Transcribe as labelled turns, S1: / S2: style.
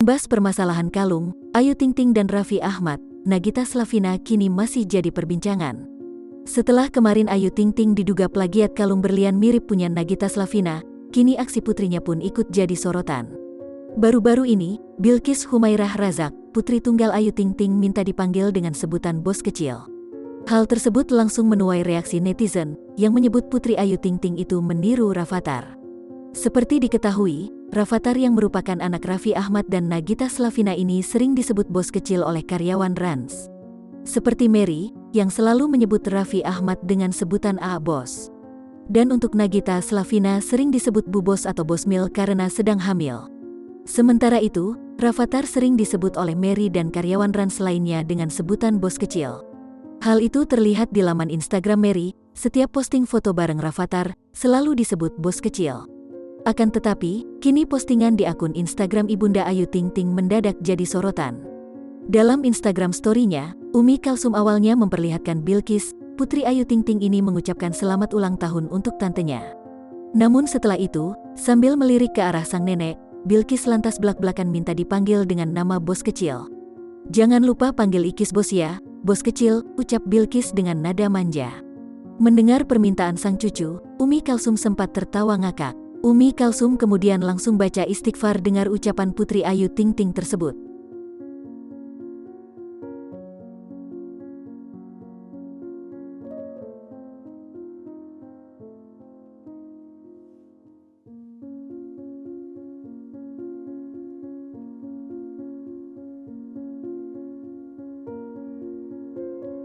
S1: Imbas permasalahan kalung, Ayu Ting Ting dan Raffi Ahmad, Nagita Slavina kini masih jadi perbincangan. Setelah kemarin Ayu Ting Ting diduga plagiat kalung berlian mirip punya Nagita Slavina, kini aksi putrinya pun ikut jadi sorotan. Baru-baru ini, Bilqis Humairah Razak, putri tunggal Ayu Ting Ting minta dipanggil dengan sebutan bos kecil. Hal tersebut langsung menuai reaksi netizen, yang menyebut putri Ayu Ting Ting itu meniru Rafattar. Seperti diketahui, Rafattar yang merupakan anak Raffi Ahmad dan Nagita Slavina ini sering disebut bos kecil oleh karyawan Rans. Seperti Mary, yang selalu menyebut Raffi Ahmad dengan sebutan A Bos. Dan untuk Nagita Slavina sering disebut Bu Bos atau Bos Mil karena sedang hamil. Sementara itu, Rafattar sering disebut oleh Mary dan karyawan Rans lainnya dengan sebutan bos kecil. Hal itu terlihat di laman Instagram Mary, setiap posting foto bareng Rafattar, selalu disebut bos kecil. Akan tetapi, kini postingan di akun Instagram Ibunda Ayu Ting Ting mendadak jadi sorotan. Dalam Instagram story-nya, Umi Kalsum awalnya memperlihatkan Bilqis, putri Ayu Ting Ting ini mengucapkan selamat ulang tahun untuk tantenya. Namun setelah itu, sambil melirik ke arah sang nenek, Bilqis lantas belak-belakan minta dipanggil dengan nama bos kecil. "Jangan lupa panggil Ikis bos ya, bos kecil," ucap Bilqis dengan nada manja. Mendengar permintaan sang cucu, Umi Kalsum sempat tertawa ngakak. Umi Kalsum kemudian langsung baca istighfar dengar ucapan putri Ayu Ting Ting tersebut.